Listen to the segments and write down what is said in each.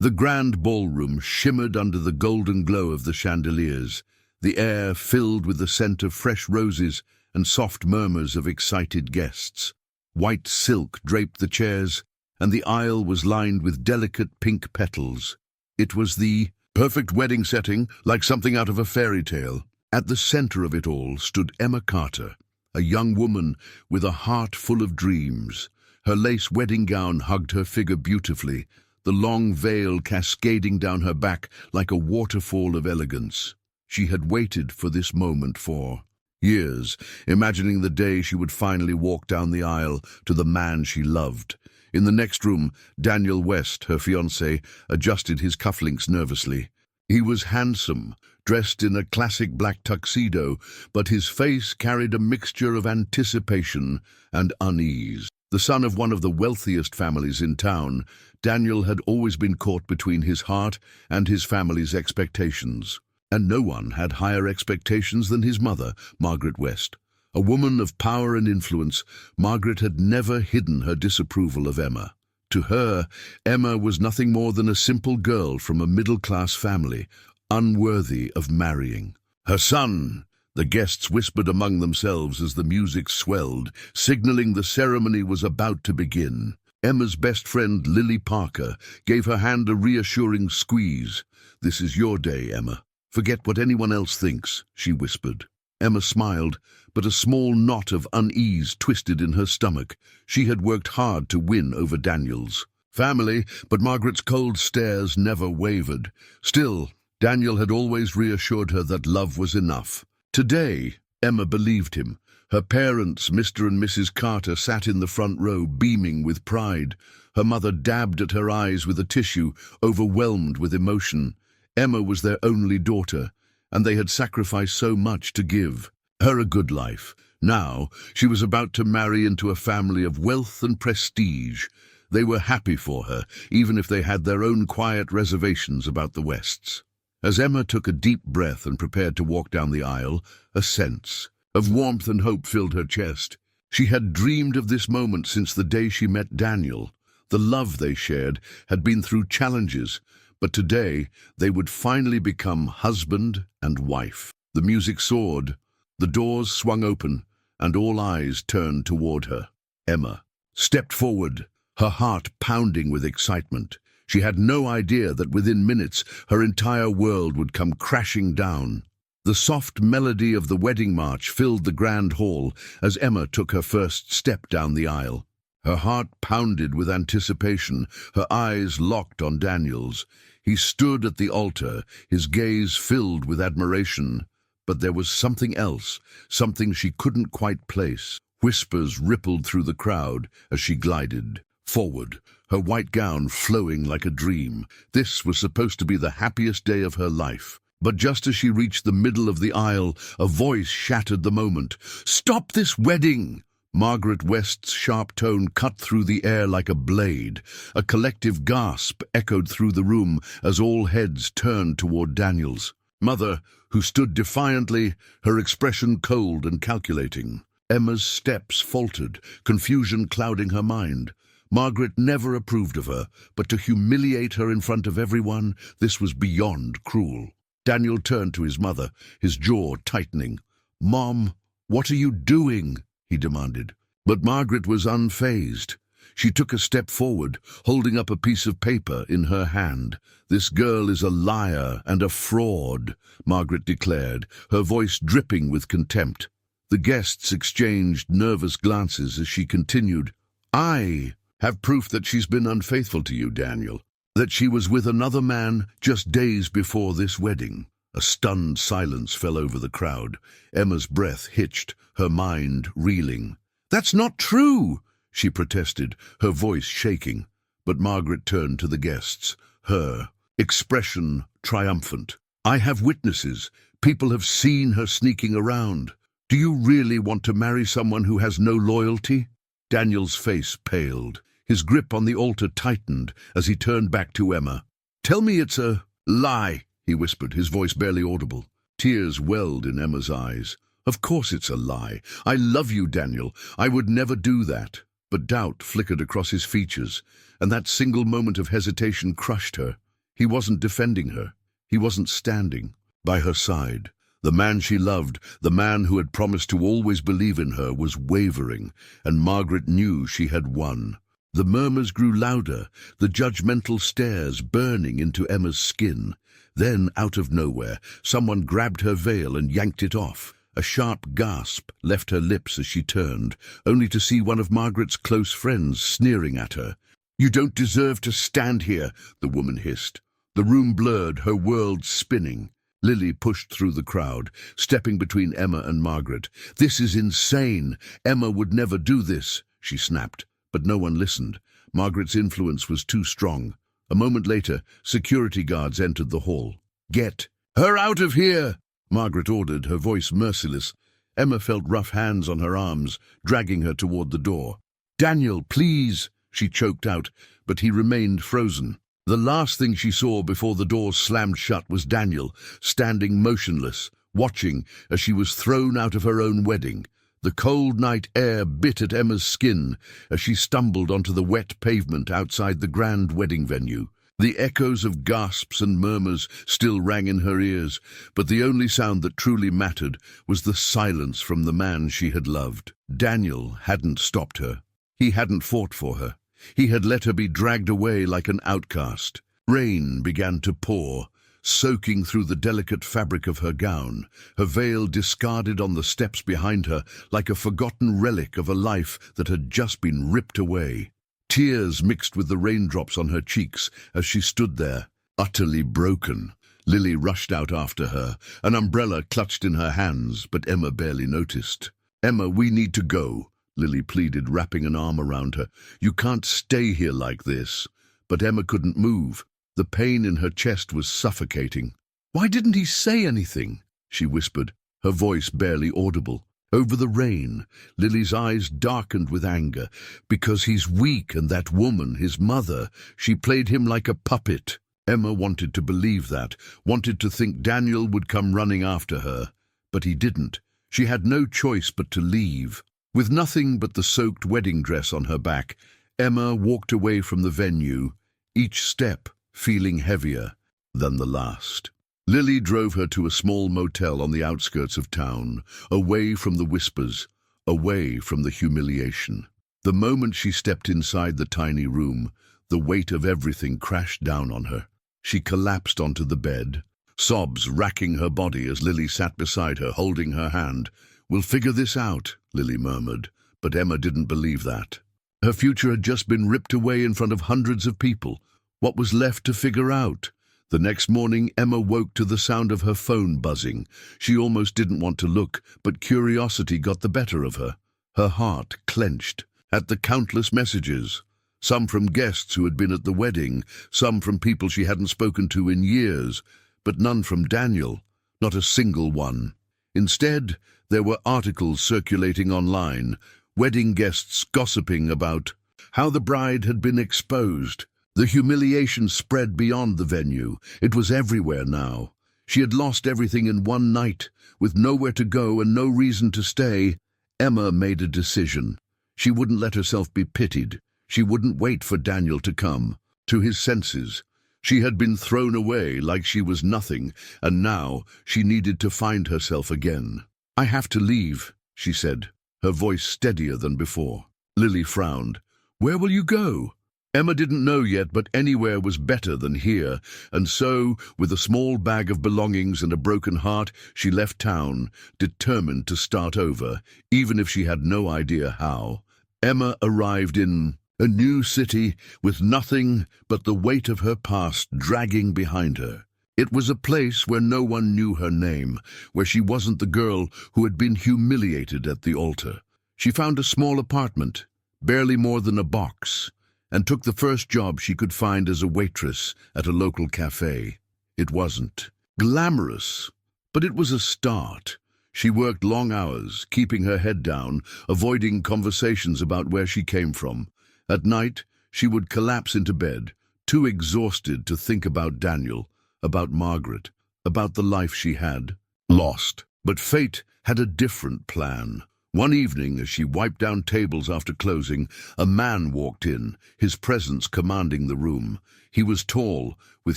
The grand ballroom shimmered under the golden glow of the chandeliers, the air filled with the scent of fresh roses and soft murmurs of excited guests. White silk draped the chairs, and the aisle was lined with delicate pink petals. It was the perfect wedding setting, like something out of a fairy tale. At the center of it all stood Emma Carter, a young woman with a heart full of dreams. Her lace wedding gown hugged her figure beautifully, the long veil cascading down her back like a waterfall of elegance. She had waited for this moment for years, imagining the day she would finally walk down the aisle to the man she loved. In the next room, Daniel West, her fiancé, adjusted his cufflinks nervously. He was handsome, dressed in a classic black tuxedo, but his face carried a mixture of anticipation and unease. The son of one of the wealthiest families in town, Daniel had always been caught between his heart and his family's expectations. And no one had higher expectations than his mother, Margaret West. A woman of power and influence, Margaret had never hidden her disapproval of Emma. To her, Emma was nothing more than a simple girl from a middle-class family, unworthy of marrying. Her son! The guests whispered among themselves as the music swelled, signaling the ceremony was about to begin. Emma's best friend, Lily Parker, gave her hand a reassuring squeeze. "This is your day, Emma. Forget what anyone else thinks," she whispered. Emma smiled, but a small knot of unease twisted in her stomach. She had worked hard to win over Daniel's family, but Margaret's cold stares never wavered. Still, Daniel had always reassured her that love was enough. Today, Emma believed him. Her parents, Mr. and Mrs. Carter, sat in the front row, beaming with pride. Her mother dabbed at her eyes with a tissue, overwhelmed with emotion. Emma was their only daughter, and they had sacrificed so much to give her a good life. Now, she was about to marry into a family of wealth and prestige. They were happy for her, even if they had their own quiet reservations about the Wests. As Emma took a deep breath and prepared to walk down the aisle, a sense of warmth and hope filled her chest. She had dreamed of this moment since the day she met Daniel. The love they shared had been through challenges, but today they would finally become husband and wife. The music soared, the doors swung open, and all eyes turned toward her. Emma stepped forward, her heart pounding with excitement. She had no idea that within minutes her entire world would come crashing down. The soft melody of the wedding march filled the grand hall as Emma took her first step down the aisle. Her heart pounded with anticipation, her eyes locked on Daniel's. He stood at the altar, his gaze filled with admiration. But there was something else, something she couldn't quite place. Whispers rippled through the crowd as she glided forward, her white gown flowing like a dream. This was supposed to be the happiest day of her life. But just as she reached the middle of the aisle, a voice shattered the moment. "Stop this wedding!" Margaret West's sharp tone cut through the air like a blade. A collective gasp echoed through the room as all heads turned toward Daniel's mother, who stood defiantly, her expression cold and calculating. Emma's steps faltered, confusion clouding her mind. Margaret never approved of her, but to humiliate her in front of everyone, this was beyond cruel. Daniel turned to his mother, his jaw tightening. "Mom, what are you doing?" he demanded. But Margaret was unfazed. She took a step forward, holding up a piece of paper in her hand. "This girl is a liar and a fraud," Margaret declared, her voice dripping with contempt. The guests exchanged nervous glances as she continued. "I have proof that she's been unfaithful to you, Daniel, that she was with another man just days before this wedding." A stunned silence fell over the crowd. Emma's breath hitched, her mind reeling. "That's not true!" she protested, her voice shaking. But Margaret turned to the guests, her expression triumphant. "I have witnesses. People have seen her sneaking around. Do you really want to marry someone who has no loyalty?" Daniel's face paled. His grip on the altar tightened as he turned back to Emma. "Tell me it's a lie," he whispered, his voice barely audible. Tears welled in Emma's eyes. "Of course it's a lie. I love you, Daniel. I would never do that." But doubt flickered across his features, and that single moment of hesitation crushed her. He wasn't defending her. He wasn't standing by her side. The man she loved, the man who had promised to always believe in her, was wavering, and Margaret knew she had won. The murmurs grew louder, the judgmental stares burning into Emma's skin. Then, out of nowhere, someone grabbed her veil and yanked it off. A sharp gasp left her lips as she turned, only to see one of Margaret's close friends sneering at her. "You don't deserve to stand here," the woman hissed. The room blurred, her world spinning. Lily pushed through the crowd, stepping between Emma and Margaret. "This is insane. Emma would never do this," she snapped. But no one listened. Margaret's influence was too strong. A moment later, security guards entered the hall. "Get her out of here!" Margaret ordered, her voice merciless. Emma felt rough hands on her arms, dragging her toward the door. "Daniel, please," she choked out, but he remained frozen. The last thing she saw before the door slammed shut was Daniel, standing motionless, watching as she was thrown out of her own wedding. The cold night air bit at Emma's skin as she stumbled onto the wet pavement outside the grand wedding venue. The echoes of gasps and murmurs still rang in her ears, but the only sound that truly mattered was the silence from the man she had loved. Daniel hadn't stopped her. He hadn't fought for her. He had let her be dragged away like an outcast. Rain began to pour, soaking through the delicate fabric of her gown, her veil discarded on the steps behind her like a forgotten relic of a life that had just been ripped away. Tears mixed with the raindrops on her cheeks as she stood there, utterly broken. Lily rushed out after her, an umbrella clutched in her hands, but Emma barely noticed. "Emma, we need to go," Lily pleaded, wrapping an arm around her. "You can't stay here like this." But Emma couldn't move. The pain in her chest was suffocating. "Why didn't he say anything?" she whispered, her voice barely audible. Over the rain, Lily's eyes darkened with anger. "Because he's weak, and that woman, his mother, she played him like a puppet." Emma wanted to believe that, wanted to think Daniel would come running after her. But he didn't. She had no choice but to leave. With nothing but the soaked wedding dress on her back, Emma walked away from the venue, each step feeling heavier than the last. Lily drove her to a small motel on the outskirts of town, away from the whispers, away from the humiliation. The moment she stepped inside the tiny room, the weight of everything crashed down on her. She collapsed onto the bed, sobs racking her body as Lily sat beside her, holding her hand. "We'll figure this out," Lily murmured, but Emma didn't believe that. Her future had just been ripped away in front of hundreds of people. What was left to figure out? The next morning, Emma woke to the sound of her phone buzzing. She almost didn't want to look, but curiosity got the better of her. Her heart clenched at the countless messages, some from guests who had been at the wedding, some from people she hadn't spoken to in years, but none from Daniel, not a single one. Instead, there were articles circulating online, wedding guests gossiping about how the bride had been exposed. The humiliation spread beyond the venue. It was everywhere now. She had lost everything in one night, with nowhere to go and no reason to stay. Emma made a decision. She wouldn't let herself be pitied. She wouldn't wait for Daniel to come to his senses. She had been thrown away like she was nothing, and now she needed to find herself again. "I have to leave," she said, her voice steadier than before. Lily frowned. "Where will you go?" Emma didn't know yet, but anywhere was better than here, and so, with a small bag of belongings and a broken heart, she left town, determined to start over, even if she had no idea how. Emma arrived in a new city with nothing but the weight of her past dragging behind her. It was a place where no one knew her name, where she wasn't the girl who had been humiliated at the altar. She found a small apartment, barely more than a box, and took the first job she could find as a waitress at a local cafe. It wasn't glamorous, but it was a start. She worked long hours, keeping her head down, avoiding conversations about where she came from. At night, she would collapse into bed, too exhausted to think about Daniel, about Margaret, about the life she had lost. But fate had a different plan. One evening, as she wiped down tables after closing, a man walked in, his presence commanding the room. He was tall, with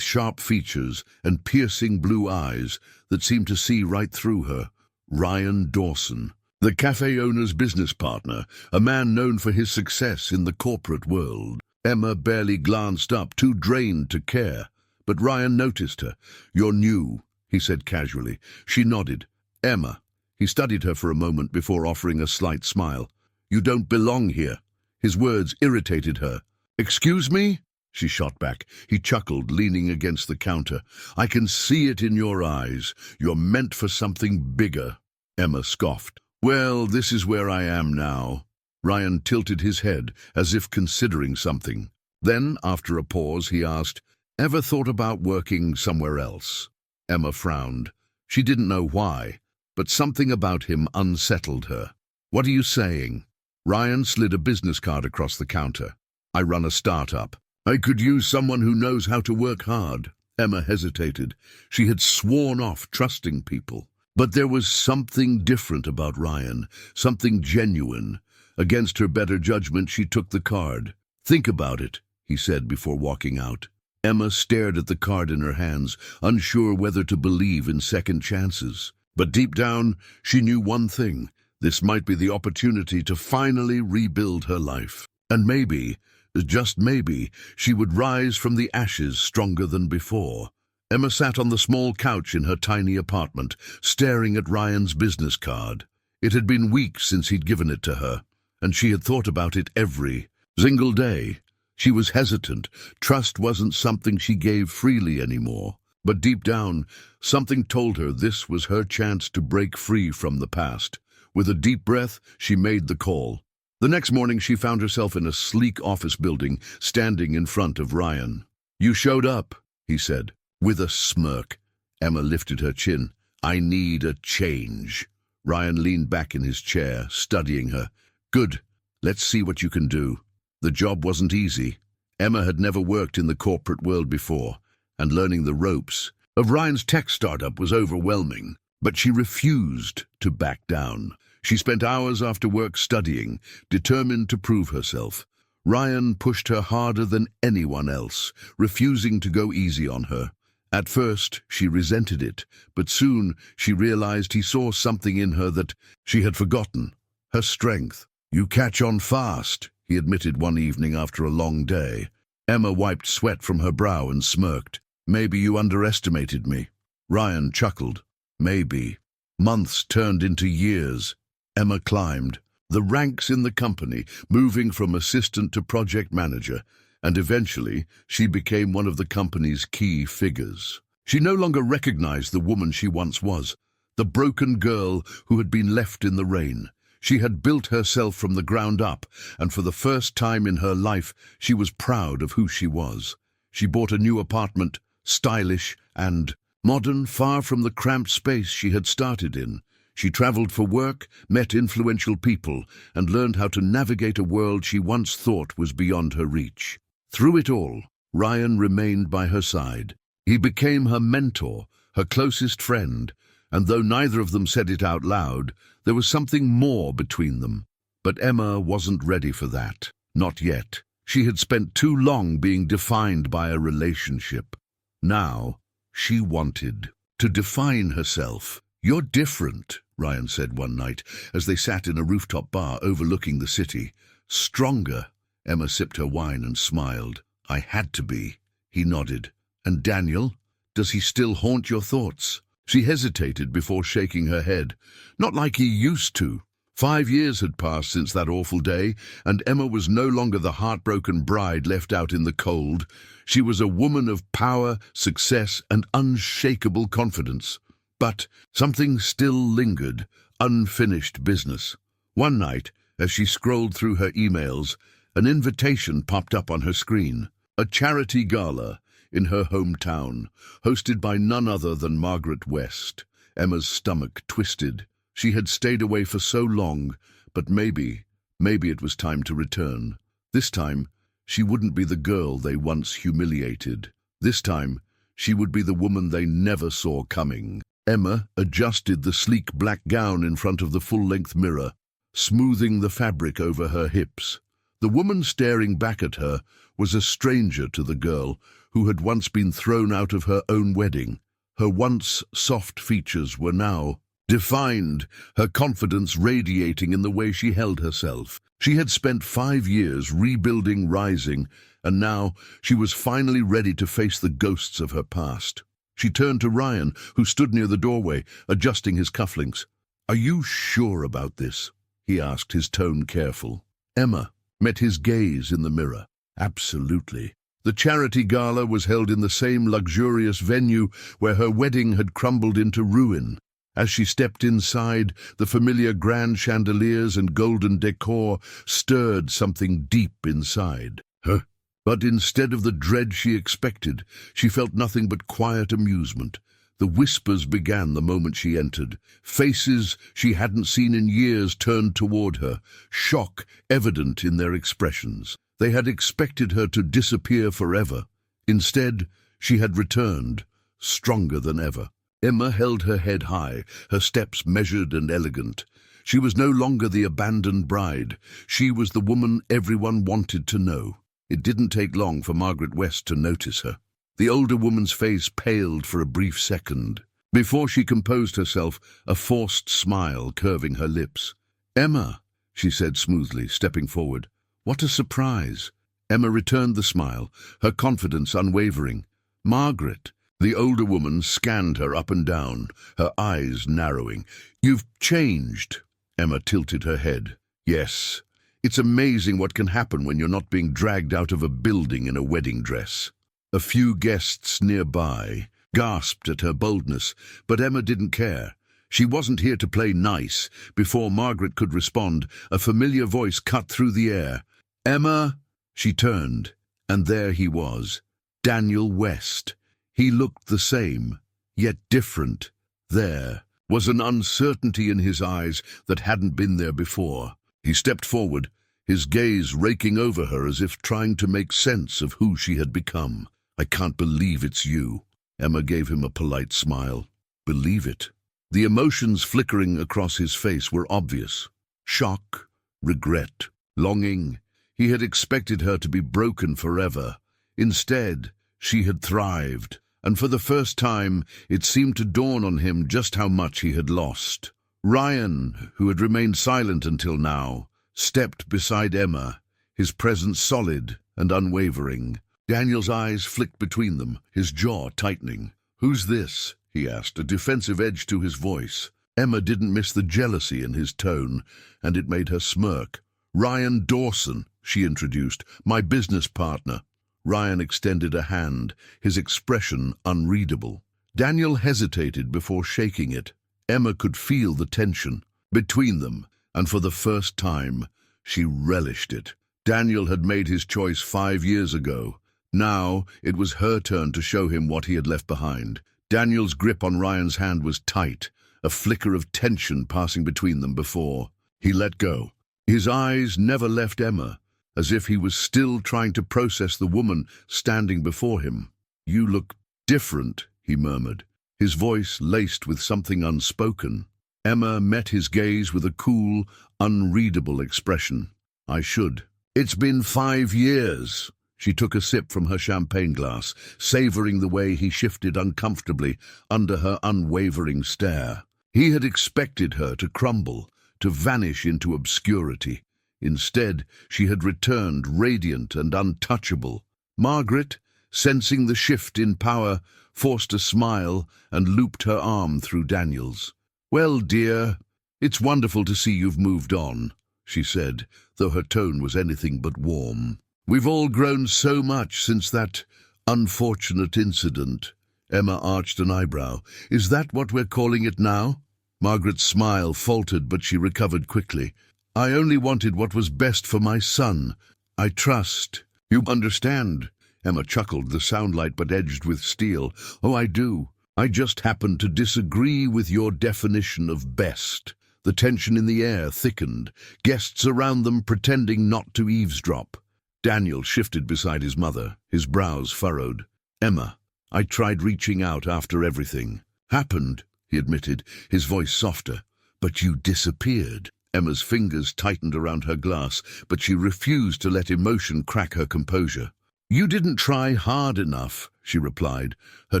sharp features and piercing blue eyes that seemed to see right through her. Ryan Dawson, the cafe owner's business partner, a man known for his success in the corporate world. Emma barely glanced up, too drained to care. But Ryan noticed her. "You're new," he said casually. She nodded. "Emma." He studied her for a moment before offering a slight smile. "You don't belong here." His words irritated her. "Excuse me?" she shot back. He chuckled, leaning against the counter. "I can see it in your eyes. You're meant for something bigger." Emma scoffed. "Well, this is where I am now." Ryan tilted his head, as if considering something. Then, after a pause, he asked, "Ever thought about working somewhere else?" Emma frowned. She didn't know why, but something about him unsettled her. "What are you saying?" Ryan slid a business card across the counter. "I run a startup. I could use someone who knows how to work hard." Emma hesitated. She had sworn off trusting people. But there was something different about Ryan, something genuine. Against her better judgment, she took the card. "Think about it," he said before walking out. Emma stared at the card in her hands, unsure whether to believe in second chances. But deep down, she knew one thing. This might be the opportunity to finally rebuild her life. And maybe, just maybe, she would rise from the ashes stronger than before. Emma sat on the small couch in her tiny apartment, staring at Ryan's business card. It had been weeks since he'd given it to her, and she had thought about it every single day. She was hesitant. Trust wasn't something she gave freely anymore. But deep down, something told her this was her chance to break free from the past. With a deep breath, she made the call. The next morning, she found herself in a sleek office building, standing in front of Ryan. "You showed up," he said, with a smirk. Emma lifted her chin. "I need a change." Ryan leaned back in his chair, studying her. "Good. Let's see what you can do." The job wasn't easy. Emma had never worked in the corporate world before, and learning the ropes of Ryan's tech startup was overwhelming. But she refused to back down. She spent hours after work studying, determined to prove herself. Ryan pushed her harder than anyone else, refusing to go easy on her. At first, she resented it, but soon she realized he saw something in her that she had forgotten. Her strength. "You catch on fast," he admitted one evening after a long day. Emma wiped sweat from her brow and smirked. "Maybe you underestimated me." Ryan chuckled. "Maybe." Months turned into years. Emma climbed the ranks in the company, moving from assistant to project manager, and eventually she became one of the company's key figures. She no longer recognized the woman she once was, the broken girl who had been left in the rain. She had built herself from the ground up, and for the first time in her life, she was proud of who she was. She bought a new apartment, stylish and modern, far from the cramped space she had started in. She traveled for work, met influential people, and learned how to navigate a world she once thought was beyond her reach. Through it all, Ryan remained by her side. He became her mentor, her closest friend, and though neither of them said it out loud, there was something more between them. But Emma wasn't ready for that. Not yet. She had spent too long being defined by a relationship. Now, she wanted to define herself. "You're different," Ryan said one night, as they sat in a rooftop bar overlooking the city. "Stronger." Emma sipped her wine and smiled. "I had to be." He nodded. "And Daniel? Does he still haunt your thoughts?" She hesitated before shaking her head. "Not like he used to." 5 years had passed since that awful day, and Emma was no longer the heartbroken bride left out in the cold. She was a woman of power, success, and unshakable confidence. But something still lingered, unfinished business. One night, as she scrolled through her emails, an invitation popped up on her screen. A charity gala in her hometown, hosted by none other than Margaret West. Emma's stomach twisted. She had stayed away for so long, but maybe it was time to return. This time, she wouldn't be the girl they once humiliated. This time, she would be the woman they never saw coming. Emma adjusted the sleek black gown in front of the full-length mirror. smoothing the fabric over her hips. The woman staring back at her was a stranger to the girl who had once been thrown out of her own wedding. Her once soft features were now defined, her confidence radiating in the way she held herself. She had spent 5 years rebuilding Rising, and now she was finally ready to face the ghosts of her past. She turned to Ryan, who stood near the doorway, adjusting his cufflinks. "Are you sure about this?" he asked, his tone careful. Emma met his gaze in the mirror. Absolutely. The charity gala was held in the same luxurious venue where her wedding had crumbled into ruin. As she stepped inside, the familiar grand chandeliers and golden decor stirred something deep inside her. But instead of the dread she expected, she felt nothing but quiet amusement. The whispers began the moment she entered. Faces she hadn't seen in years turned toward her, shock evident in their expressions. They had expected her to disappear forever. Instead, she had returned, stronger than ever. Emma held her head high, her steps measured and elegant. She was no longer the abandoned bride. She was the woman everyone wanted to know. It didn't take long for Margaret West to notice her. The older woman's face paled for a brief second. Before she composed herself, a forced smile curving her lips. "Emma," she said smoothly, stepping forward. "What a surprise." Emma returned the smile, her confidence unwavering. "Margaret." The older woman scanned her up and down, her eyes narrowing. "You've changed." Emma tilted her head. "Yes. It's amazing what can happen when you're not being dragged out of a building in a wedding dress." A few guests nearby gasped at her boldness, but Emma didn't care. She wasn't here to play nice. Before Margaret could respond, a familiar voice cut through the air. "Emma!" She turned, and there he was, Daniel West. He looked the same, yet different. There was an uncertainty in his eyes that hadn't been there before. He stepped forward, his gaze raking over her as if trying to make sense of who she had become. "I can't believe it's you." Emma gave him a polite smile. "Believe it?" The emotions flickering across his face were obvious. Shock, regret, longing. He had expected her to be broken forever. Instead, she had thrived, and for the first time it seemed to dawn on him just how much he had lost. Ryan, who had remained silent until now, stepped beside Emma, his presence solid and unwavering. Daniel's eyes flicked between them, his jaw tightening. "Who's this?" he asked, a defensive edge to his voice. Emma didn't miss the jealousy in his tone, and it made her smirk. "Ryan Dawson," she introduced, "my business partner." Ryan extended a hand, his expression unreadable. Daniel hesitated before shaking it. Emma could feel the tension between them, and for the first time, she relished it. Daniel had made his choice 5 years ago. Now, it was her turn to show him what he had left behind. Daniel's grip on Ryan's hand was tight, a flicker of tension passing between them before he let go. His eyes never left Emma, as if he was still trying to process the woman standing before him. "You look different," he murmured, his voice laced with something unspoken. Emma met his gaze with a cool, unreadable expression. "I should." "It's been 5 years." She took a sip from her champagne glass, savoring the way he shifted uncomfortably under her unwavering stare. He had expected her to crumble, to vanish into obscurity. Instead, she had returned radiant and untouchable. Margaret, sensing the shift in power, forced a smile and looped her arm through Daniel's. "Well, dear, it's wonderful to see you've moved on," she said, though her tone was anything but warm. "We've all grown so much since that unfortunate incident." Emma arched an eyebrow. "Is that what we're calling it now?" Margaret's smile faltered, but she recovered quickly. "I only wanted what was best for my son. I trust you understand." Emma chuckled, the soundlight but edged with steel. "Oh, I do. I just happen to disagree with your definition of best." The tension in the air thickened, guests around them pretending not to eavesdrop. Daniel shifted beside his mother, his brows furrowed. "Emma, I tried reaching out after everything happened," he admitted, his voice softer. "But you disappeared." Emma's fingers tightened around her glass, but she refused to let emotion crack her composure. "You didn't try hard enough," she replied, her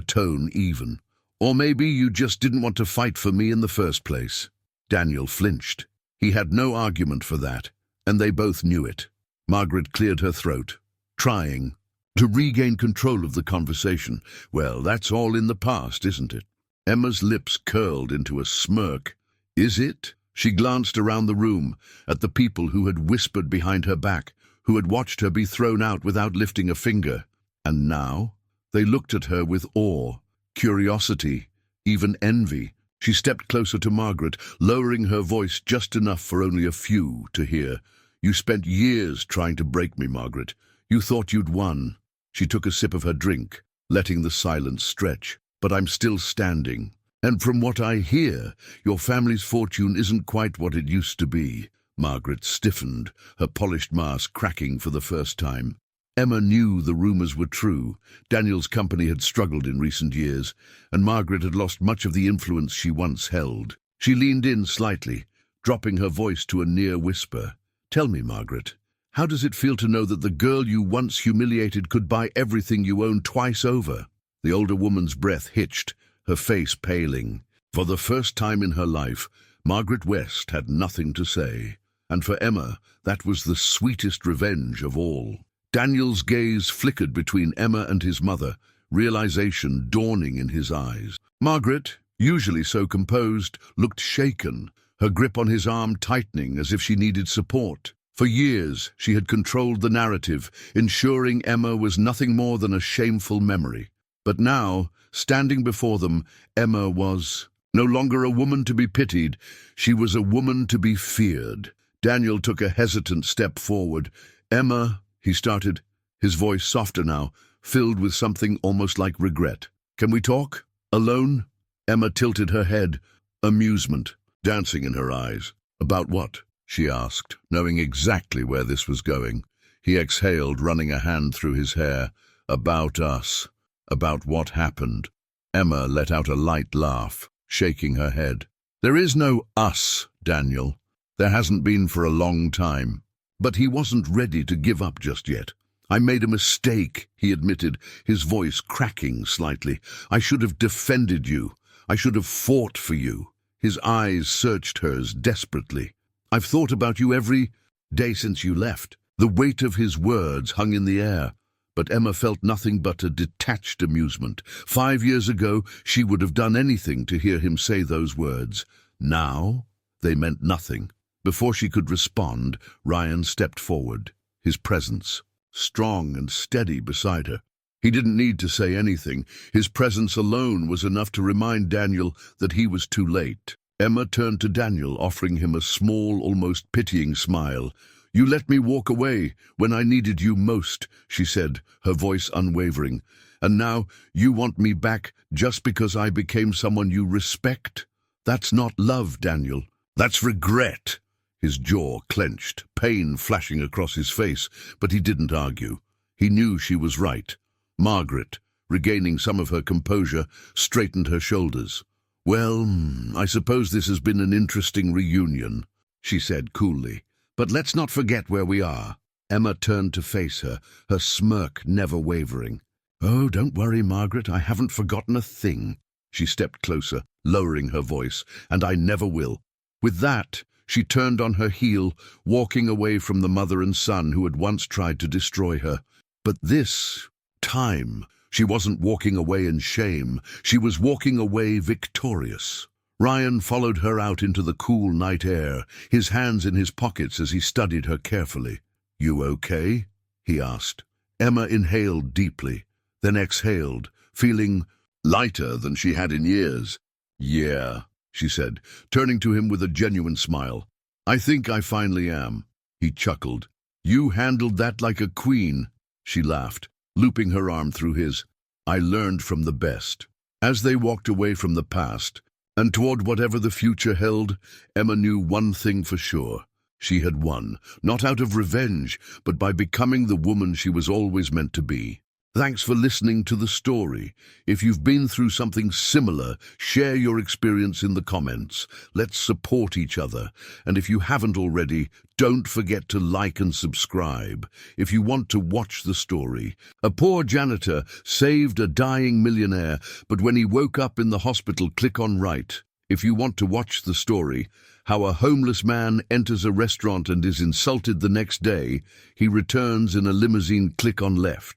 tone even. "Or maybe you just didn't want to fight for me in the first place." Daniel flinched. He had no argument for that, and they both knew it. Margaret cleared her throat, trying to regain control of the conversation. "Well, that's all in the past, isn't it?" Emma's lips curled into a smirk. "Is it?" She glanced around the room, at the people who had whispered behind her back, who had watched her be thrown out without lifting a finger. And now they looked at her with awe, curiosity, even envy. She stepped closer to Margaret, lowering her voice just enough for only a few to hear. "You spent years trying to break me, Margaret. You thought you'd won." She took a sip of her drink, letting the silence stretch. "But I'm still standing. And from what I hear, your family's fortune isn't quite what it used to be." Margaret stiffened, her polished mask cracking for the first time. Emma knew the rumors were true. Daniel's company had struggled in recent years, and Margaret had lost much of the influence she once held. She leaned in slightly, dropping her voice to a near whisper. "Tell me, Margaret, how does it feel to know that the girl you once humiliated could buy everything you own twice over?" The older woman's breath hitched, her face paling. For the first time in her life, Margaret West had nothing to say. And for Emma, that was the sweetest revenge of all. Daniel's gaze flickered between Emma and his mother, realization dawning in his eyes. Margaret, usually so composed, looked shaken, her grip on his arm tightening as if she needed support. For years, she had controlled the narrative, ensuring Emma was nothing more than a shameful memory. But now, standing before them, Emma was no longer a woman to be pitied. She was a woman to be feared. Daniel took a hesitant step forward. "Emma," he started, his voice softer now, filled with something almost like regret. "Can we talk? Alone?" Emma tilted her head, amusement dancing in her eyes. "About what?" she asked, knowing exactly where this was going. He exhaled, running a hand through his hair. "About us. About what happened." Emma let out a light laugh, shaking her head. "There is no us, Daniel. There hasn't been for a long time." But he wasn't ready to give up just yet. "I made a mistake," he admitted, his voice cracking slightly. "I should have defended you. I should have fought for you." His eyes searched hers desperately. "I've thought about you every day since you left." The weight of his words hung in the air, but Emma felt nothing but a detached amusement. 5 years ago, she would have done anything to hear him say those words. Now, they meant nothing. Before she could respond, Ryan stepped forward, his presence strong and steady beside her. He didn't need to say anything. His presence alone was enough to remind Daniel that he was too late. Emma turned to Daniel, offering him a small, almost pitying smile. "You let me walk away when I needed you most," she said, her voice unwavering. "And now you want me back just because I became someone you respect? That's not love, Daniel. That's regret." His jaw clenched, pain flashing across his face, but he didn't argue. He knew she was right. Margaret, regaining some of her composure, straightened her shoulders. "Well, I suppose this has been an interesting reunion," she said coolly. "But let's not forget where we are." Emma turned to face her, her smirk never wavering. "Oh, don't worry, Margaret, I haven't forgotten a thing." She stepped closer, lowering her voice, "And I never will." With that, she turned on her heel, walking away from the mother and son who had once tried to destroy her. But this time, she wasn't walking away in shame. She was walking away victorious. Ryan followed her out into the cool night air, his hands in his pockets as he studied her carefully. "You okay?" he asked. Emma inhaled deeply, then exhaled, feeling lighter than she had in years. "Yeah," she said, turning to him with a genuine smile. "I think I finally am." He chuckled. "You handled that like a queen." She laughed, looping her arm through his. "I learned from the best." As they walked away from the past, and toward whatever the future held, Emma knew one thing for sure. She had won, not out of revenge, but by becoming the woman she was always meant to be. Thanks for listening to the story. If you've been through something similar, share your experience in the comments. Let's support each other. And if you haven't already, don't forget to like and subscribe. If you want to watch the story, a poor janitor saved a dying millionaire, but when he woke up in the hospital, click on right. If you want to watch the story, how a homeless man enters a restaurant and is insulted the next day, he returns in a limousine, click on left.